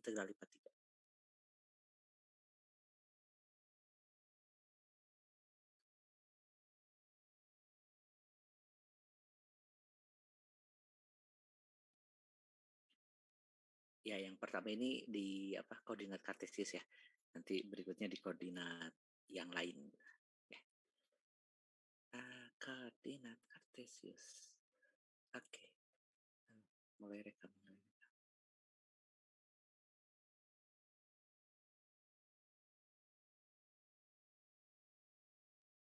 integral lipat 3. Ya, yang pertama ini di koordinat kartesius ya. Nanti berikutnya di koordinat yang lain. Ya. Koordinat kartesius. Oke. Mulai rekam.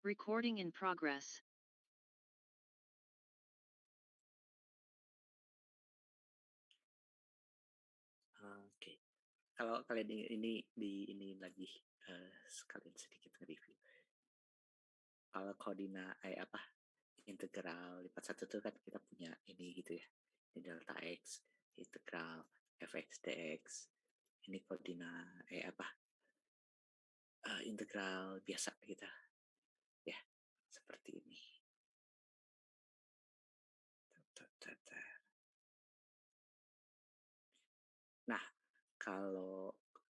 Recording in progress. Oke. Kalau kalian ini lagi sekalian sedikit review. Kalau koordinat integral lipat 1 itu kan kita punya ini gitu ya. Ini delta x, integral fx dx. Ini koordinat integral biasa kita. Ya, seperti ini. Nah, kalau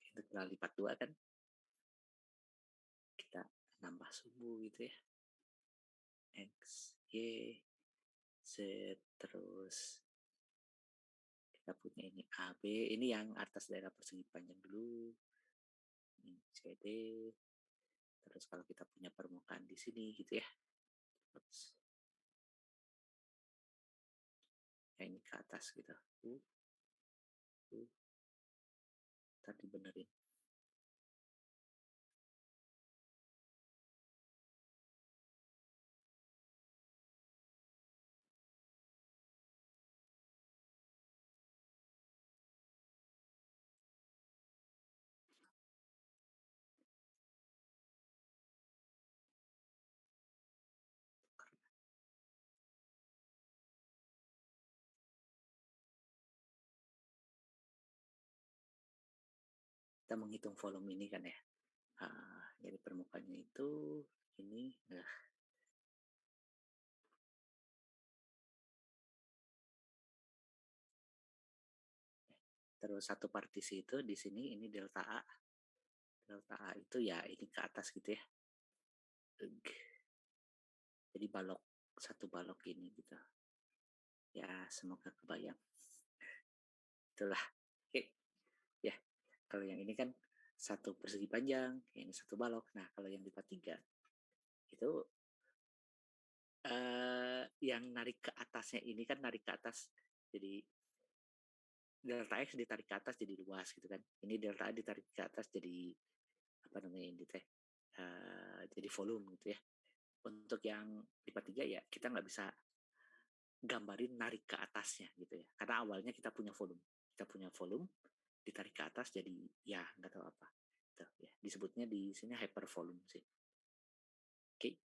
integral lipat 2 kan kita nambah sumbu gitu ya. X, Y, Z, terus kita punya ini AB, ini yang atas daerah persegi panjang dulu. Ini CD. Terus kalau kita punya permukaan di sini gitu ya. Ya ini ke atas gitu. Tadi benerin. Kita menghitung volume ini kan ya. Jadi permukaannya itu ini. Terus satu partisi itu di sini ini delta A. Delta A itu ya ini ke atas gitu ya. Jadi satu balok ini gitu. Ya semoga kebayang. Itulah. Oke. Ya. Kalau yang ini kan satu persegi panjang, ini satu balok. Nah kalau yang lipat 3 itu yang narik ke atasnya ini kan narik ke atas. Jadi delta X ditarik ke atas jadi luas gitu kan. Ini delta A ditarik ke atas jadi ini teh jadi volume gitu ya. Untuk yang lipat 3 ya kita nggak bisa gambarin narik ke atasnya gitu ya. Karena awalnya kita punya volume. Kita punya volume ditarik ke atas jadi ya nggak tahu apa. Tuh, ya. Disebutnya di sini hypervolume sih. Oke.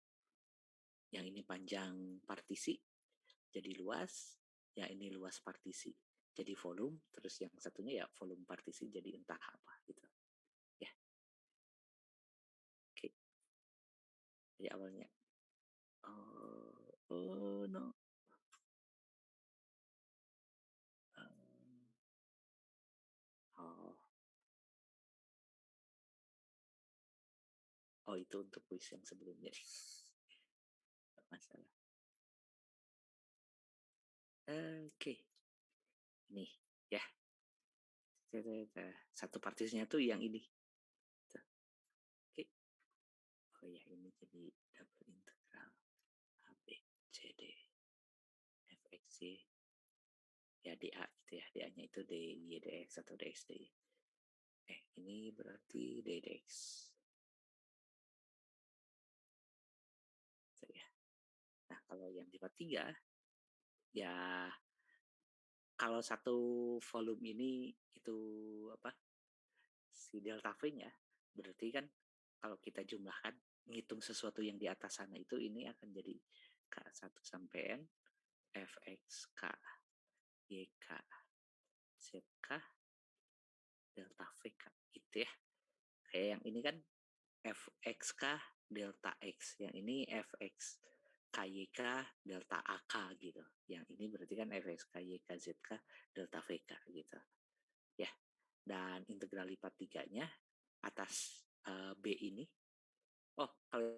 Yang ini panjang partisi jadi luas, ya ini luas partisi jadi volume, terus yang satunya ya volume partisi jadi entah apa gitu. Ya. Oke. Jadi awalnya oh no. Oh itu untuk kuis yang sebelumnya. Gak masalah. Oke. Ini ya. Satu partisnya tuh yang ini. Tuh. Oke. Oh ya ini jadi double integral AB CD fx ya dA gitu ya. dA-nya itu dy dx atau dx dy. Ini berarti dy dx. So, ya. Nah kalau yang lipat 3 ya kalau satu volume ini itu si delta V-nya berarti kan kalau kita jumlahkan ngitung sesuatu yang di atas sana itu ini akan jadi K1 sampai N Fx K YK ZK delta VK gitu ya. Kayak yang ini kan Fxk delta X, yang ini Fx KYK delta AK gitu. Yang ini berarti kan Fx KYK ZK delta VK gitu. Ya. Dan integral lipat 3-nya atas B ini. Oh, kalau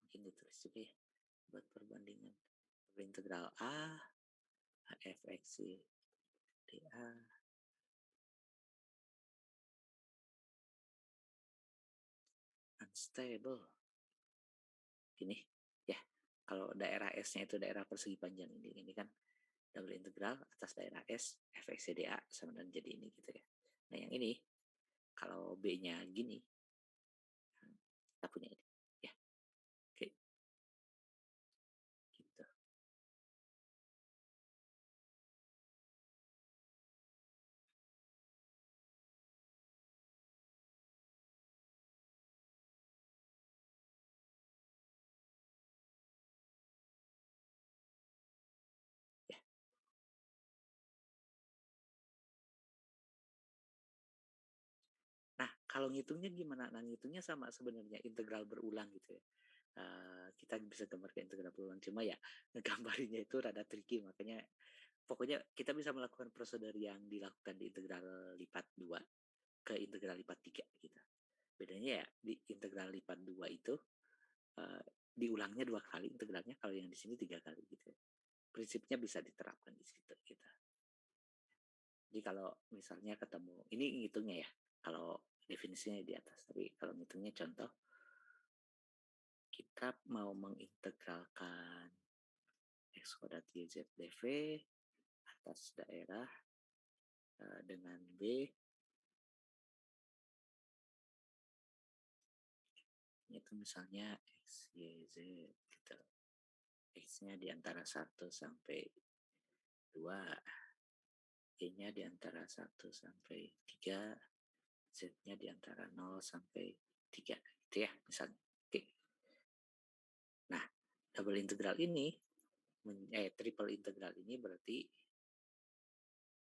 mungkin ditulis juga ya buat perbandingan. Integral A, fx dA unstable. Gini, ya. Kalau daerah S-nya itu daerah persegi panjang ini kan double integral atas daerah S fx dA sama dengan jadi ini gitu ya. Nah yang ini kalau B-nya gini, kita punya ini. Ya, oke. Gitu. Ya. Nah, kalau ngitungnya gimana? Nah, ngitungnya sama sebenarnya integral berulang gitu ya. Kita bisa gambarkan integral berulang, cuma ya gambarnya itu rada tricky, makanya pokoknya kita bisa melakukan prosedur yang dilakukan di integral lipat 2 ke integral lipat 3 gitu. Bedanya ya di integral lipat 2 itu diulangnya 2 kali integralnya, kalau yang di sini 3 kali gitu. Prinsipnya bisa diterapkan di situ gitu. Jadi kalau misalnya ketemu, ini ngitungnya ya, kalau definisinya di atas, tapi kalau ngitungnya contoh, kita mau mengintegralkan x kuadrat y z dv atas daerah dengan B, itu misalnya x, y, z gitu. X-nya di antara 1 sampai 2, Y-nya di antara 1 sampai 3, Z-nya di antara 0 sampai 3. Gitu ya, misalnya. Oke. Nah, double integral ini, triple integral ini berarti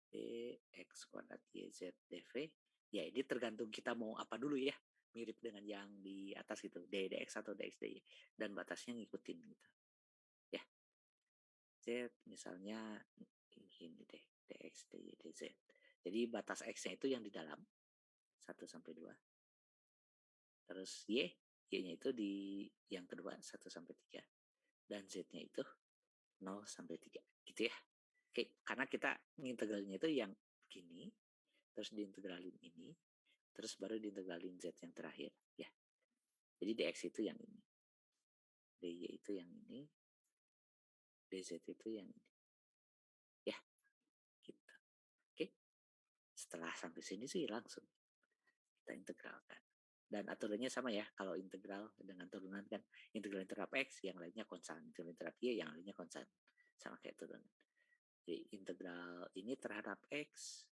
dx kuadrat YZ dV. Ya, ini tergantung kita mau apa dulu ya. Mirip dengan yang di atas gitu, dx atau dx dy. Dan batasnya ngikutin gitu. Ya. Z misalnya ini deh, dx dy dz. Jadi batas x-nya itu yang di dalam 1 sampai 2. Terus y-nya itu di yang kedua 1 sampai 3. Dan z-nya itu 0 sampai 3. Gitu ya. Oke, karena kita ngintegralnya itu yang begini, terus diintegralin ini, terus baru diintegralin z yang terakhir. Ya. Jadi dx itu yang ini. dy itu yang ini. dz itu yang ini. Ya, gitu. Oke. Setelah sampai sini sih langsung kita integralkan. Dan aturannya sama ya, kalau integral dengan turunan kan integral terhadap x, yang lainnya konstan, integral terhadap y, yang lainnya konstan, sama kayak turunan. Jadi integral ini terhadap x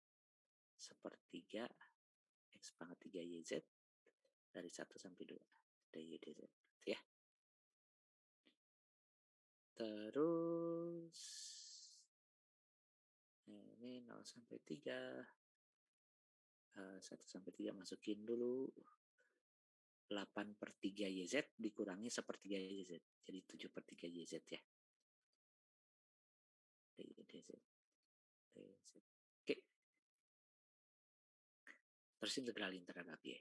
sepertiga x pangkat 3 yz dari 1 sampai 2 dy dz ya. Terus ini 0 sampai 3, 1 sampai 3 masukin dulu 8/3 YZ dikurangi 1/3 YZ. Jadi 7/3 YZ ya. DZ. Oke. Terus integralin terhadap Y.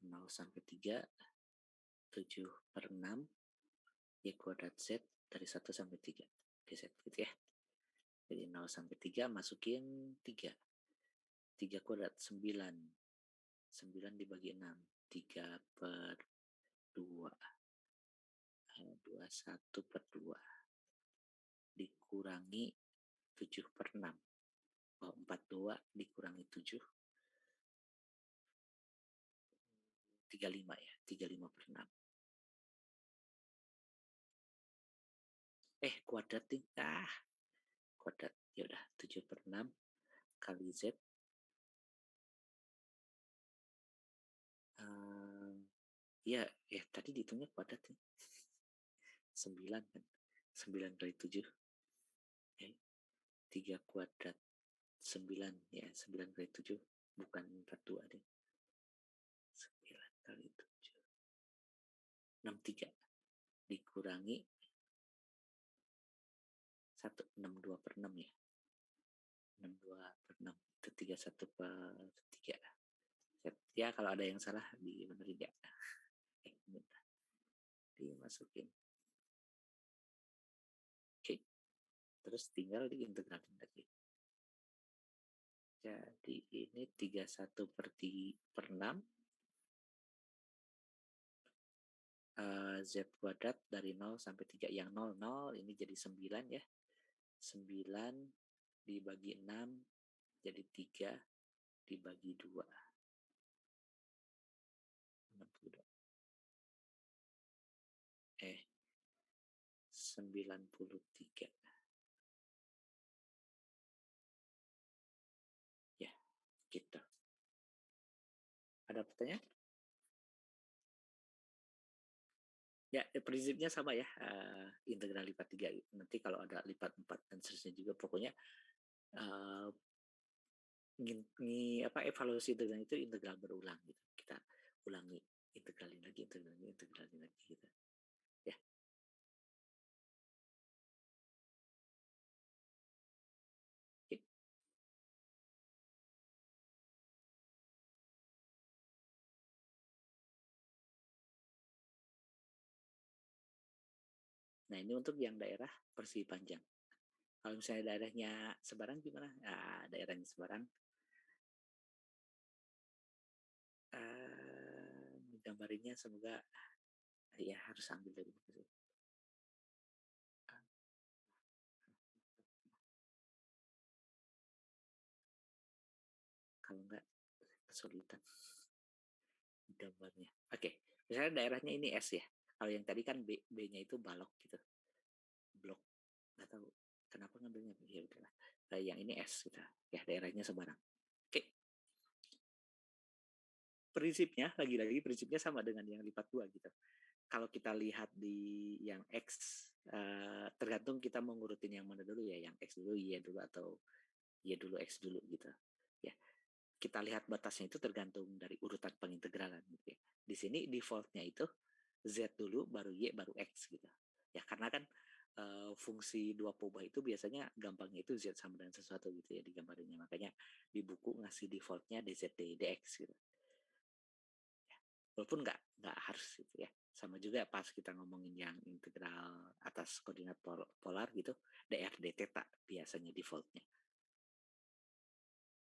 0 sampai 3, 7/6 Y kuadrat Z dari 1 sampai 3. DZ gitu ya. Jadi 0 sampai 3 masukin 3. 3 kuadrat 9. 9 dibagi 6. 3/2. 21/2 dikurangi 7/6. 42 dikurangi 7. 35 ya. 35/6. Kuadrat nih. Kuadrat. Ya udah 7/6 kali Z. Ya tadi dihitungnya kuadrat nih. 9 kan. 9 kali 7. 3 kuadrat 9 ya, 9 kali 7 bukan 42 deh. 9 kali 7. 63 dikurangi 1, 62/6 ya. 62/6 itu 31/3. Ya kalau ada yang salah dibenerin ya. Bentar. Dimasukin. Oke. Terus tinggal diintegralin lagi. Jadi ini 31/6 Z kuadrat dari 0 sampai 3. Yang 0, 0 ini jadi 9 ya. 9 dibagi 6 jadi 3 dibagi 2. 62. 93. Ya, gitu. Ada pertanyaan? Ya, prinsipnya sama ya. Integral lipat 3. Nanti kalau ada lipat 4 dan seterusnya juga. Pokoknya evaluasi integral itu integral berulang gitu. Kita ulangi, integralin lagi gitu. Ya. Oke. Nah, ini untuk yang daerah persegi panjang. Kalau misalnya daerahnya Sebarang gimana? Nah, daerahnya Sebarang gambarinnya semoga ya harus ambil dari buku. Kalau enggak kesulitan gambarnya. Oke, misalnya daerahnya ini S ya. Kalau yang tadi kan B-nya itu balok gitu. Blok. Nggak tahu kenapa ngambilnya. Ya udahlah. Nah, yang ini S gitu. Ya, daerahnya Sebarang. Oke. Prinsipnya, lagi-lagi prinsipnya sama dengan yang lipat 2 gitu. Kalau kita lihat di yang X, tergantung kita mau ngurutin yang mana dulu ya. Yang X dulu, Y dulu, atau Y dulu, X dulu gitu. Ya, kita lihat batasnya itu tergantung dari urutan pengintegralan gitu ya. Di sini defaultnya itu Z dulu, baru Y, baru X gitu. Ya, karena kan fungsi dua pobah itu biasanya gampangnya itu Z sama dengan sesuatu gitu ya digambarinnya. Makanya di buku ngasih defaultnya DZ, DX gitu. Ya, walaupun nggak harus gitu ya. Sama juga pas kita ngomongin yang integral atas koordinat polar gitu, dr d theta biasanya defaultnya.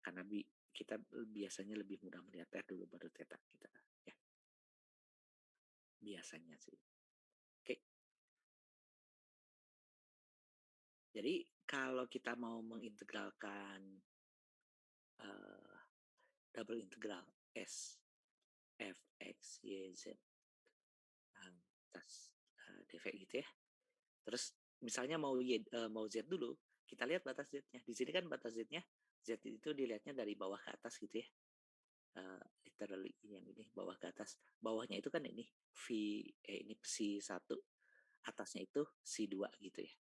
Karena kita biasanya lebih mudah melihat R dulu baru theta kita ya. Biasanya sih. Oke. Jadi kalau kita mau mengintegralkan double integral S f x y z atas dv gitu ya. Terus misalnya mau z dulu, kita lihat batas z-nya. Di sini kan batas z-nya, z itu dilihatnya dari bawah ke atas gitu ya. Literally yang ini bawah ke atas. Bawahnya itu kan ini ini C1, atasnya itu C2 gitu ya.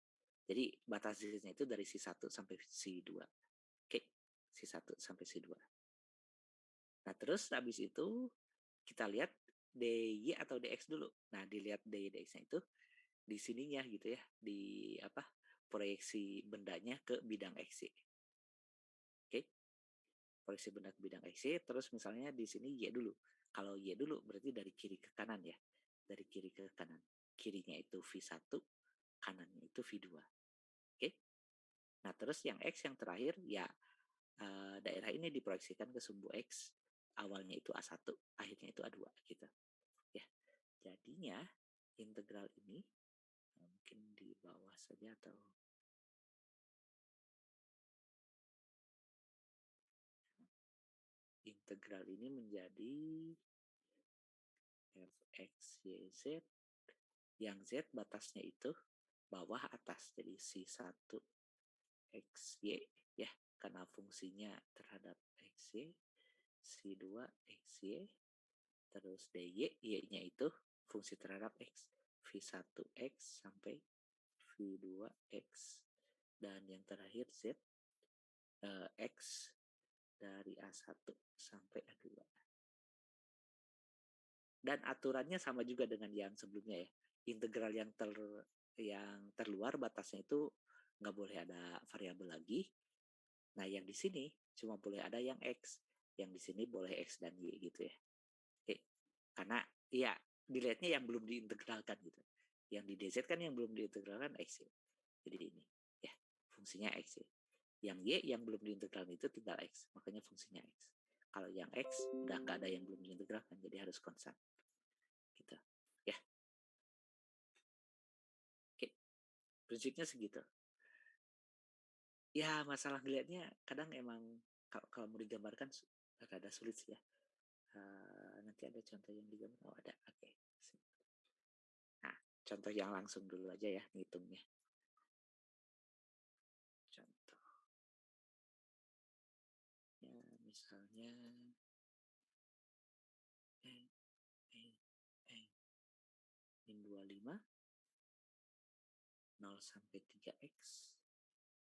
Jadi batas z-nya itu dari C1 sampai C2. Oke, C1 sampai C2. Nah, terus habis itu kita lihat DY atau DX dulu. Nah, dilihat DY DX-nya itu di sininya gitu ya, di proyeksi bendanya ke bidang XY. Oke. Proyeksi benda ke bidang XY, terus misalnya di sini Y dulu. Kalau Y dulu berarti dari kiri ke kanan ya. Dari kiri ke kanan. Kirinya itu V1, kanannya itu V2. Oke. Nah, terus yang X yang terakhir ya daerah ini diproyeksikan ke sumbu X, awalnya itu A1, akhirnya itu A2 gitu. Ya. Jadinya integral ini mungkin di bawah saja atau integral ini menjadi fx y z yang z batasnya itu bawah atas, jadi C1 XY ya, karena fungsinya terhadap XY, C2 XY, terus DY, Y-nya itu fungsi terhadap X, V1X sampai V2X. Dan yang terakhir Z X dari A1 sampai A2. Dan aturannya sama juga dengan yang sebelumnya ya. Integral yang terluar batasnya itu nggak boleh ada variabel lagi. Nah, yang di sini cuma boleh ada yang X. Yang di sini boleh X dan Y gitu ya. Karena ya dilihatnya yang belum diintegralkan gitu. Yang di DZ kan yang belum diintegralkan X ya. Jadi ini ya fungsinya X ya. Yang Y yang belum diintegralkan itu tinggal X. Makanya fungsinya X. Kalau yang X udah nggak ada yang belum diintegralkan. Jadi harus konstan. Gitu. Ya. Oke. Prinsipnya segitu. Ya masalah ngeliatnya kadang emang kalau mau digambarkan rada sulit sih ya. Nanti ada contoh yang digambar. Oh ada. Oke. Nah, contoh yang langsung dulu aja ya ngitungnya. Contoh. Ya, misalnya min 25 0 sampai 3x.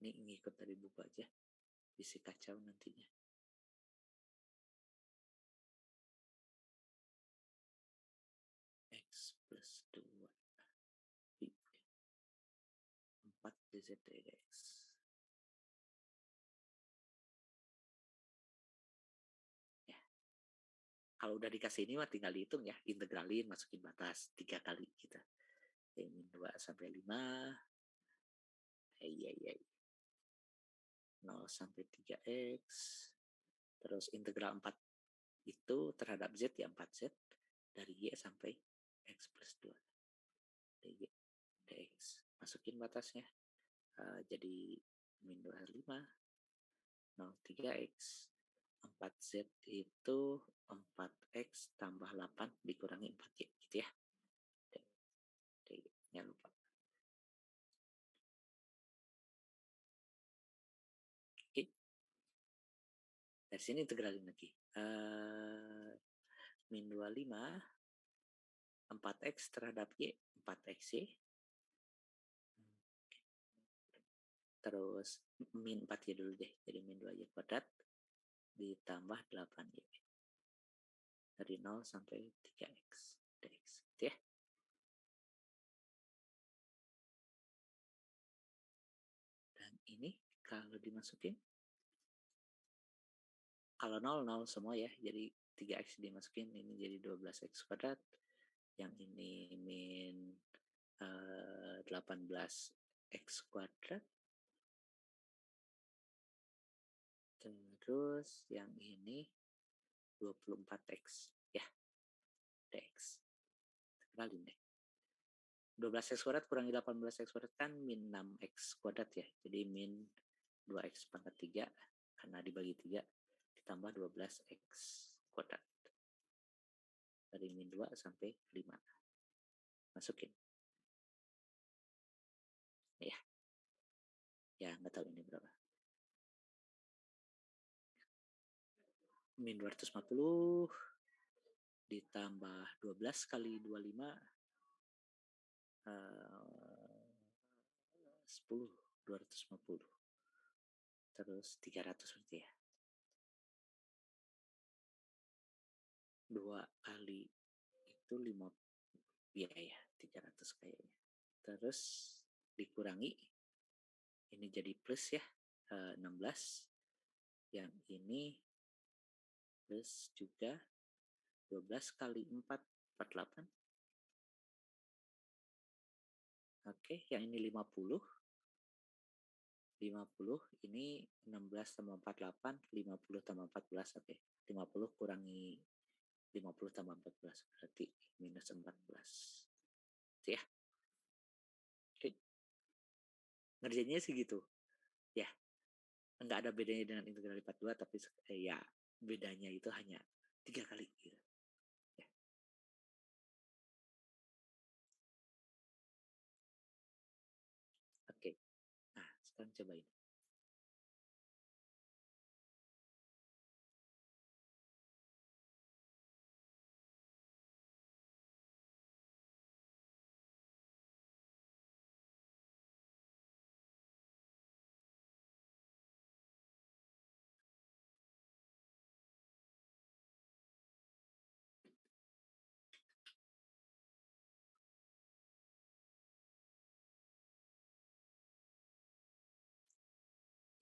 Ini ngikut dari buku aja. Bisa kacau nantinya. X plus 2 4 dz dx. Ya. Kalau udah dikasih ini mah tinggal dihitung ya. Integralin, masukin batas 3 kali kita. Min 2 sampai 5. Iya. 0 sampai 3x. Terus integral 4 itu terhadap z ya 4z dari y sampai x plus 2 dy dx. Masukin batasnya. Jadi min 25 0 3x 4z itu 4x tambah 8 dikurangi 4y gitu ya. Jangan lupa. Oke. Dari sini integralin lagi. Min 25 4x terhadap y 4xy. Terus min 4y dulu deh. Jadi min 2y kuadrat ditambah 8y. Dari 0 sampai 3x dx. Gitu ya. Dan ini kalau dimasukin, kalau 0, 0 semua ya. Jadi 3x dimasukin, ini jadi 12x kuadrat. Yang ini min 18x kuadrat. Terus yang ini 24x ya dx. Kenalin deh. 12x kuadrat kurangi 18x kuadrat kan min 6x kuadrat ya. Jadi min 2x pangkat 3 karena dibagi 3 ditambah 12x kuadrat. Dari min 2 sampai 5. Masukin. Ya. Ya, nggak tahu ini berapa. Min 240 ditambah 12 kali 25 10 250 terus 300 berarti ya 2 kali itu 5 ya 300 kayaknya terus dikurangi ini jadi plus ya 16 yang ini plus juga 12 kali 4 48. Oke, yang ini 50 ini 16 tambah 48 50 tambah 14. Oke, 50 kurangi 50 tambah 14 berarti minus 14 itu ya. Oke. Ngerjainnya sih gitu ya, nggak ada bedanya dengan integral lipat 2 tapi ya bedanya itu hanya 3 kali gitu ya. Oke, nah sekarang cobain.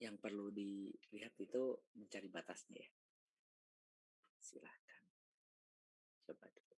Yang perlu dilihat itu mencari batasnya ya. Silahkan coba dulu.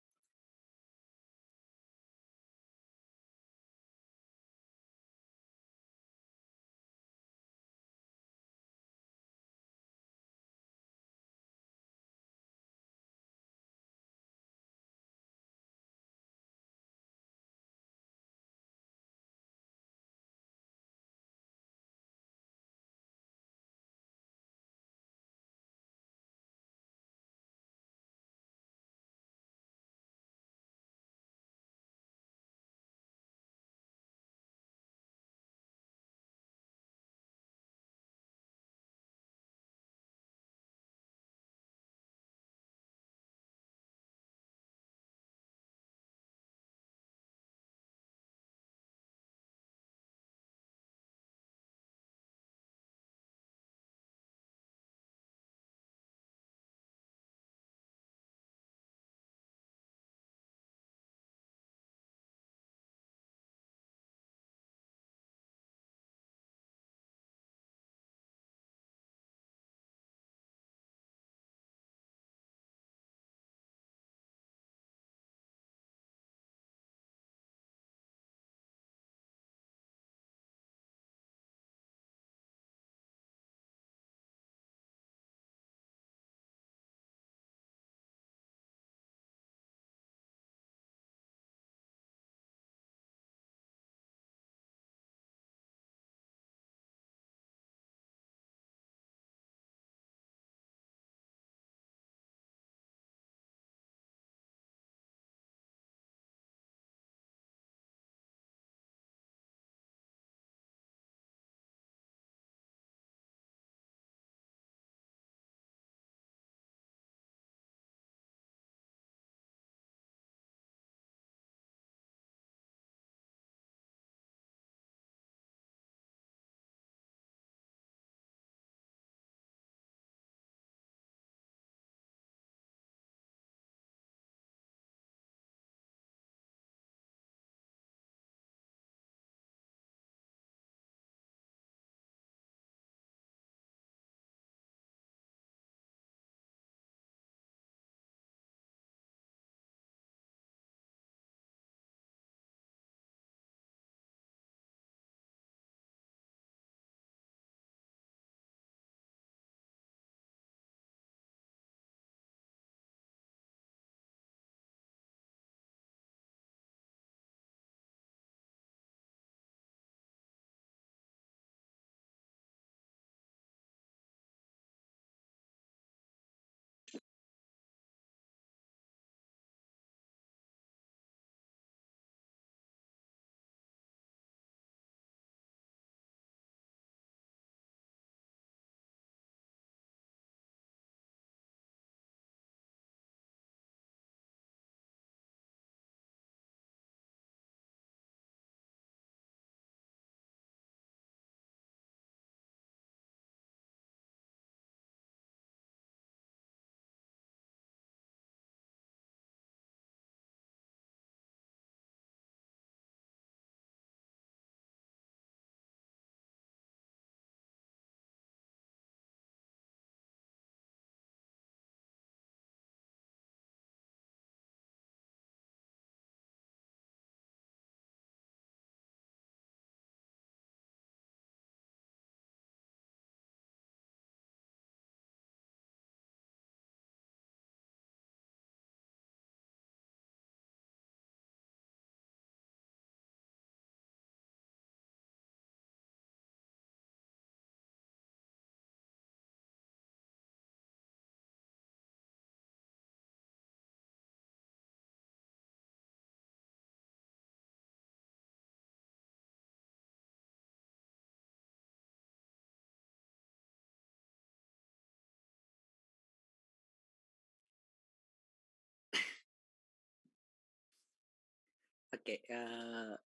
Oke,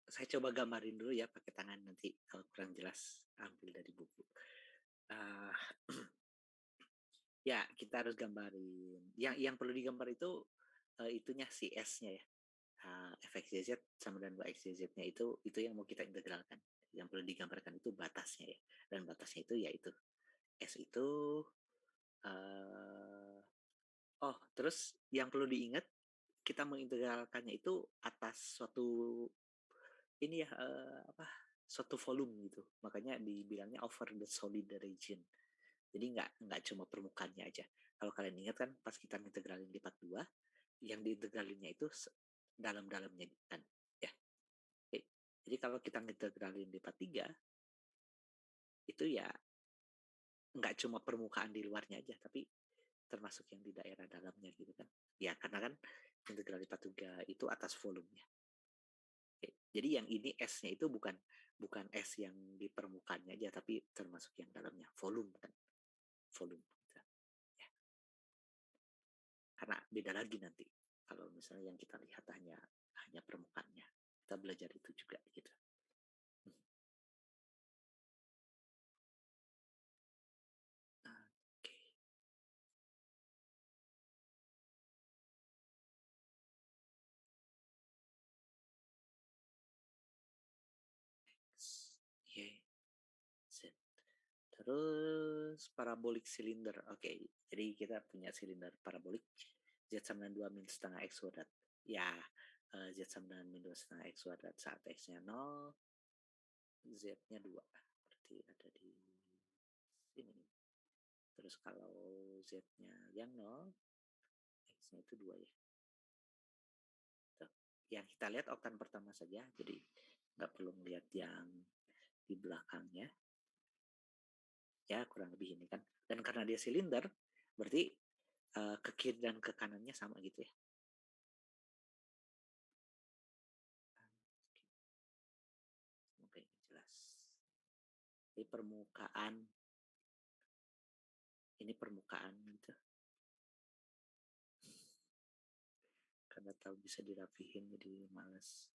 saya coba gambarin dulu ya pakai tangan, nanti kalau kurang jelas ambil dari buku. Eee, ya kita harus gambarin yang perlu digambar itu, itunya si S-nya ya, fx, y, z sama dengan y, z, Z-nya itu yang mau kita integralkan. yang perlu digambarkan itu batasnya ya. Dan batasnya itu yaitu S itu uh, terus yang perlu diingat kita mengintegralkannya itu atas suatu ini ya suatu volume gitu. Makanya dibilangnya over the solid region. Jadi nggak cuma permukaannya aja. Kalau kalian ingat kan pas kita integralin di part 2, yang diintegralinnya itu dalam-dalamnya kan ya. Oke. Jadi kalau kita integralin di part 3 itu ya nggak cuma permukaan di luarnya aja, tapi termasuk yang di daerah dalamnya gitu kan. Ya karena kan integral di part 3 itu atas volumenya. Oke. Jadi yang ini S-nya itu bukan S yang di permukaannya aja, tapi termasuk yang dalamnya, volume kan. Volume. Gitu. Ya. Karena beda lagi nanti. Kalau misalnya yang kita lihat hanya permukaannya. Kita belajar itu juga gitu. Oke. Y, Z. Terus parabolik silinder. Oke, jadi kita punya silinder parabolik. Z sama dengan 2 min setengah X kuadrat. Ya, Z sama dengan min 2 setengah X kuadrat saat X-nya 0, Z-nya 2. Berarti ada di sini. Terus kalau Z-nya yang 0, X-nya itu 2 ya. Tuh. Yang kita lihat oktan pertama saja, jadi nggak perlu melihat yang di belakangnya. Ya, kurang lebih ini kan. Dan karena dia silinder, berarti ke kiri dan ke kanannya sama gitu ya. Oke, jelas. Ini permukaan, gitu. Karena tahu bisa dirapihin jadi males.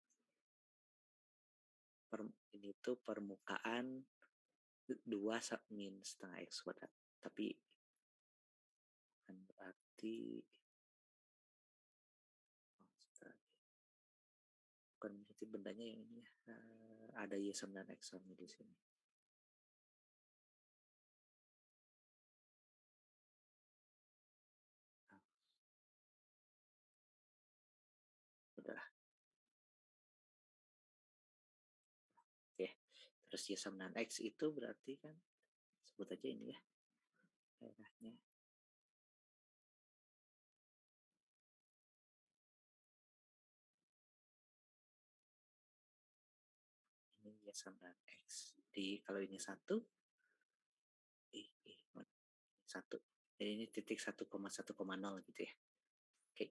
Ini tuh permukaan 2 min setengah X kuadrat. Tapi kan berarti bukan berarti bendanya yang ini ya. Ada Y sama dan X sama di sini. Udah. Oke. Terus Y sama dengan X itu berarti kan sebut aja ini ya. Daerahnya. Ini Y sama dengan X. Di kalau ini 1, satu. Jadi ini titik 1,1,0 gitu ya. Oke.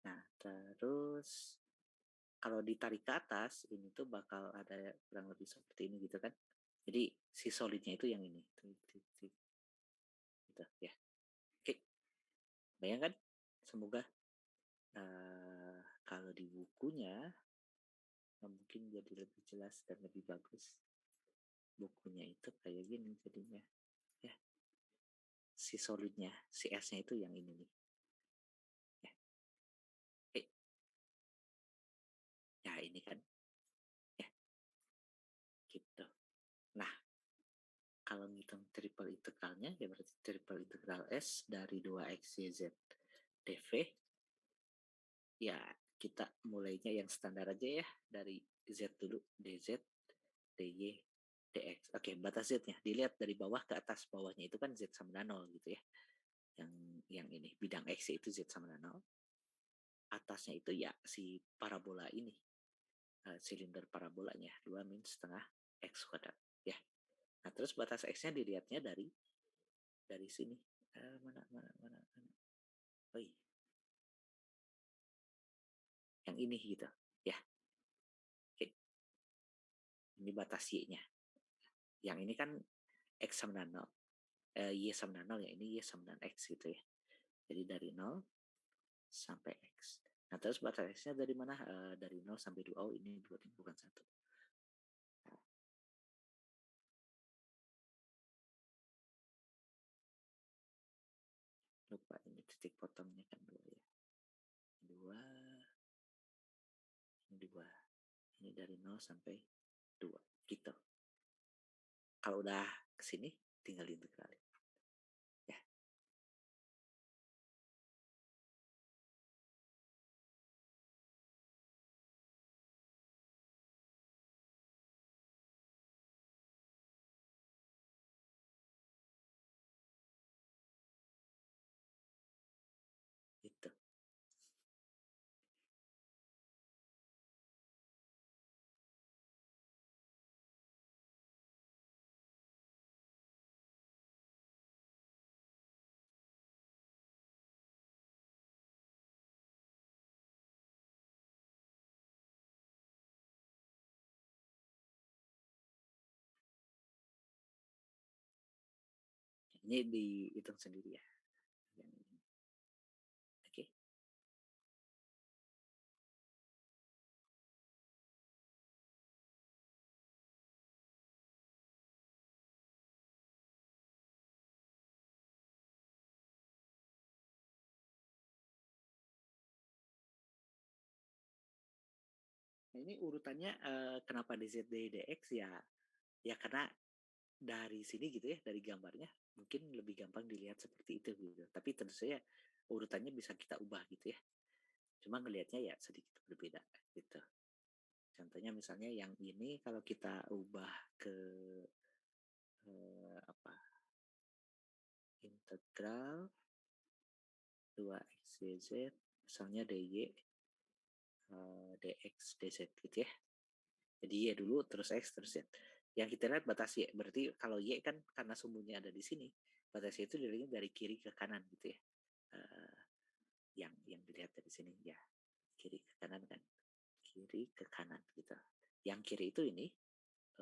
Nah, terus kalau ditarik ke atas, ini tuh bakal ada kurang lebih seperti ini gitu kan. Jadi si solidnya itu yang ini. Gitu ya. Oke. Bayangkan, semoga kalau di bukunya mungkin jadi lebih jelas dan lebih bagus. Bukunya itu kayak gini jadinya. Ya. Si solidnya, si S-nya itu yang ini nih. Ya. Oke. Ya ini kan. Ya. Gitu. Nah, kalau ngitung triple integralnya, ya berarti triple integral S dari 2x, y, z, dv. Ya, kita mulainya yang standar aja ya. Dari z dulu, dz, dy, dx. Oke, batas z-nya. Dilihat dari bawah ke atas. Bawahnya itu kan z sama dengan 0 gitu ya. Yang ini, bidang x itu z sama dengan 0. Atasnya itu ya si parabola ini. Silinder parabolanya. 2 min setengah x kuadrat. Ya. Nah, terus batas x-nya dilihatnya dari sini. Mana. Oh iya. Yang ini gitu. Ya. Oke. Ini batas y-nya. Yang ini kan x sama dengan 0. Y sama dengan 0 ya. Ini y sama dengan x gitu ya. Jadi dari 0 sampai x. Nah, terus batas x-nya dari mana? Dari 0 sampai 2. Oh, ini 2, bukan 1. Nah. Lupa, ini titik potongnya kan 2 ya. 2. Ini 2. Ini dari 0 sampai 2. Gitu. Kalau udah ke sini tinggal diintegralin. Ya, gitu. Ini dihitung sendiri ya. Yang ini. Oke. Nah, ini urutannya kenapa DZ, DX ya? Ya karena dari sini gitu ya, dari gambarnya mungkin lebih gampang dilihat seperti itu gitu. Tapi tentu saja urutannya bisa kita ubah gitu ya. Cuma ngelihatnya ya sedikit berbeda gitu. Contohnya misalnya yang ini kalau kita ubah ke apa integral 2x dz misalnya dy dx dz gitu ya. Jadi y dulu terus x terus z. Yang kita lihat batas y. Berarti kalau y kan karena sumbunya ada di sini, batas y itu dilihatnya dari kiri ke kanan gitu ya. Eh, yang dilihat dari sini ya kiri ke kanan kan, kiri ke kanan gitu. Yang kiri itu ini,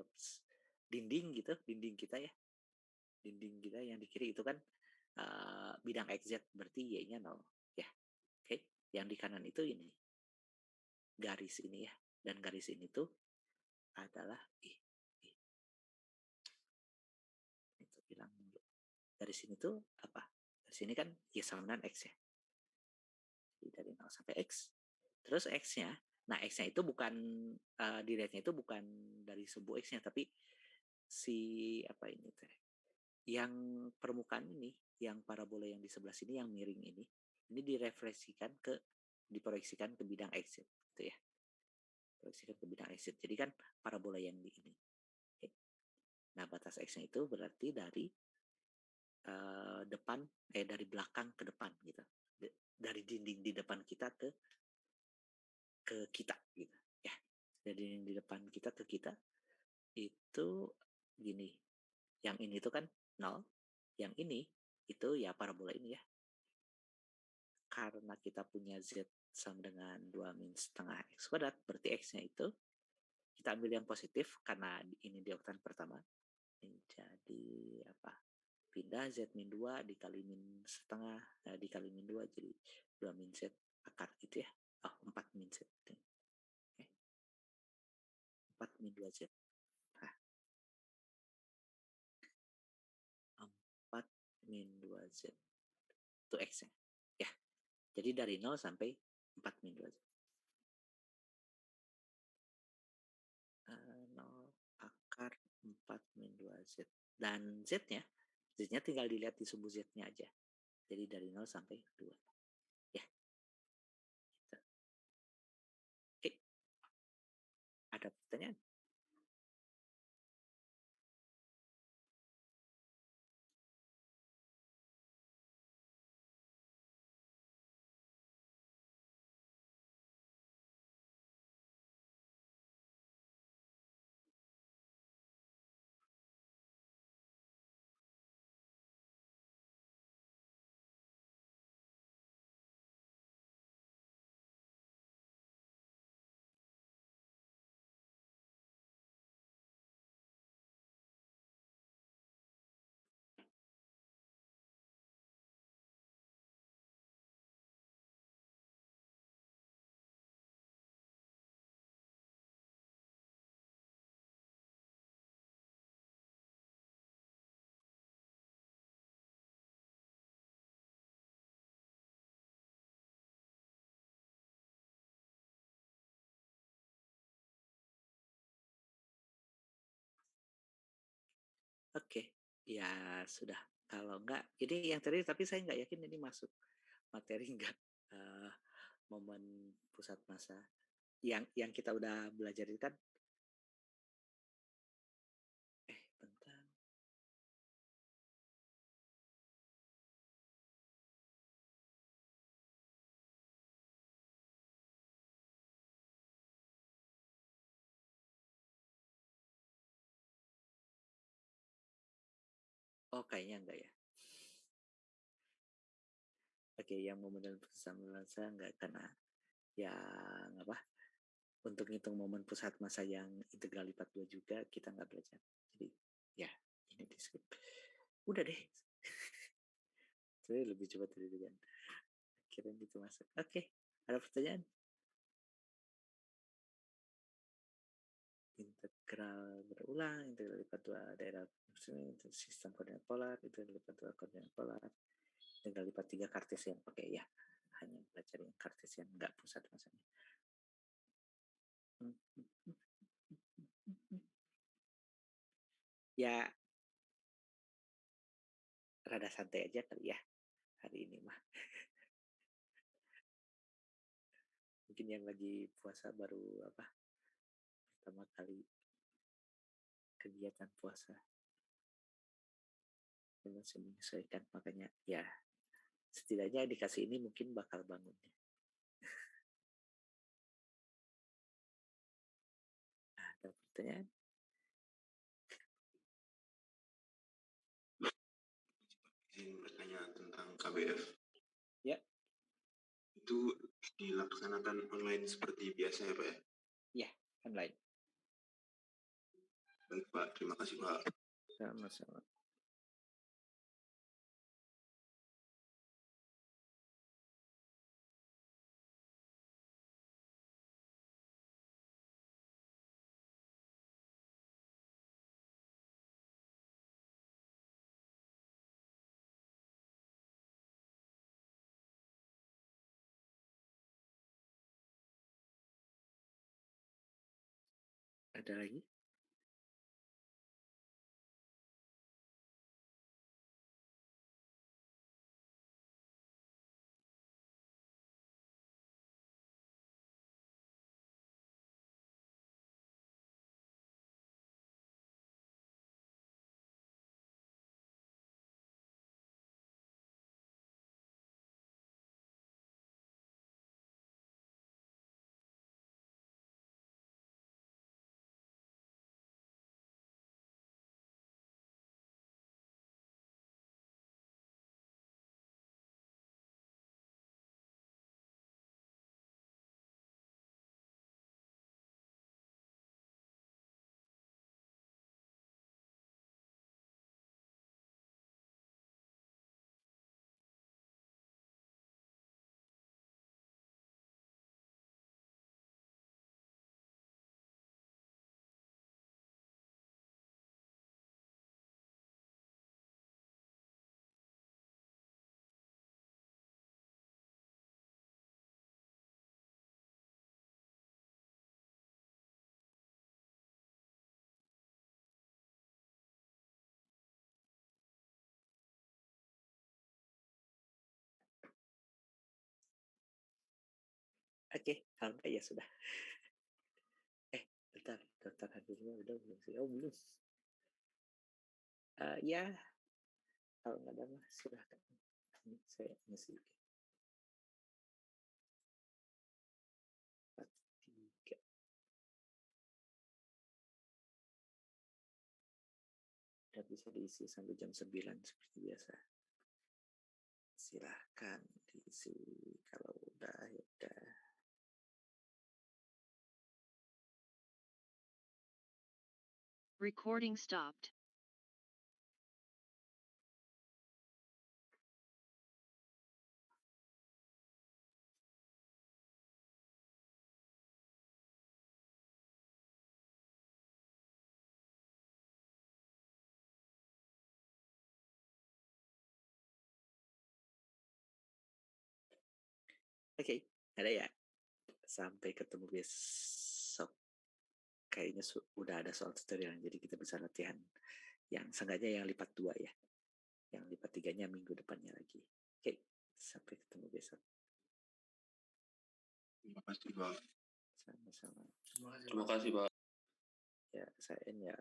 ups, dinding gitu, dinding kita ya, dinding kita yang di kiri itu kan bidang xz berarti y-nya 0 ya. Oke, yang di kanan itu ini garis ini ya, dan garis ini tuh adalah itu bilang dulu. Dari sini tuh apa? Dari sini kan y sama dengan x ya. Jadi dari 0 sampai x. Terus x-nya, nah x-nya itu bukan dilihatnya itu bukan dari sumbu x-nya tapi si apa ini teh? Yang permukaan ini, yang parabola yang di sebelah sini yang miring ini direfleksikan ke diproyeksikan ke bidang x gitu ya. Proyeksikan ke bidang x. Jadi kan parabola yang di ini. Nah, batas x-nya itu berarti dari depan dari belakang ke depan gitu. Dari dinding di depan kita ke kita gitu ya. Dari dinding di depan kita ke kita itu gini. Yang ini tuh kan 0, yang ini itu ya parabola ini ya. Karena kita punya z sama dengan 2 min setengah x kuadrat, berarti x-nya itu kita ambil yang positif karena ini di oktan pertama. Jadi apa? Pindah z min 2 dikali min setengah, dikali min 2 jadi 2 min z akar gitu ya. Oh, 4 min z. Oke. 4 min 2 z. Nah, 4 min 2 z itu x-nya. Ya, jadi dari 0 sampai 4 min 2 z. 0 akar 4 min 2 z. Dan z-nya, z-nya tinggal dilihat di sumbu z-nya aja. Jadi dari 0 sampai 2. Ya, gitu. Oke, ada pertanyaan? Oke, ya sudah. Kalau enggak, ini yang tadi tapi saya nggak yakin ini masuk materi enggak, eee, momen pusat masa. Yang kita udah belajar itu kan bentar. Oh kayaknya enggak ya. Oke, yang momen dan pusat masa enggak karena yang apa, untuk ngitung momen pusat masa yang integral lipat 2 juga kita nggak belajar. Jadi ya ini di-skip. Udah deh, sebenarnya lebih cepat dari dugaan. Kirain itu masuk. Oke, ada pertanyaan? Integral berulang, integral lipat 2 daerah sistem koordinat polar, integral lipat 2 koordinat polar, integral lipat 3 kartesian. Oke ya, hanya belajar yang kartesian, nggak pusat masanya. Ya, rada santai aja kali ya hari ini mah. Mungkin yang lagi puasa baru apa pertama kali kegiatan puasa dan masih menyesuaikan, makanya ya setidaknya dikasih ini mungkin bakal bangun. Ada pertanyaan? Izin bertanya tentang KBF. Ya. Itu dilaksanakan online seperti biasa ya Pak ya? Ya, online. Baik Pak, terima kasih Pak. Sama-sama. Ada lagi? Oke, kalau enggak ya sudah. Bentar, daftar hadirnya udah belum sih? Oh belum. Ya, kalau nggak ada mah silahkan. Ini saya ngisi 43. Udah bisa diisi sampai jam 9 seperti biasa. Silahkan diisi kalau udah ya udah. Recording stopped. Oke, ada ya. Sampai ketemu besok. Kayaknya udah ada soal tutorial, jadi kita bisa latihan Yang seenggaknya yang lipat 2 ya. Yang lipat 3-nya minggu depannya lagi. Oke, sampai ketemu besok. Terima kasih, Pak. Sama-sama. Terima kasih, Pak. Ya, saya ya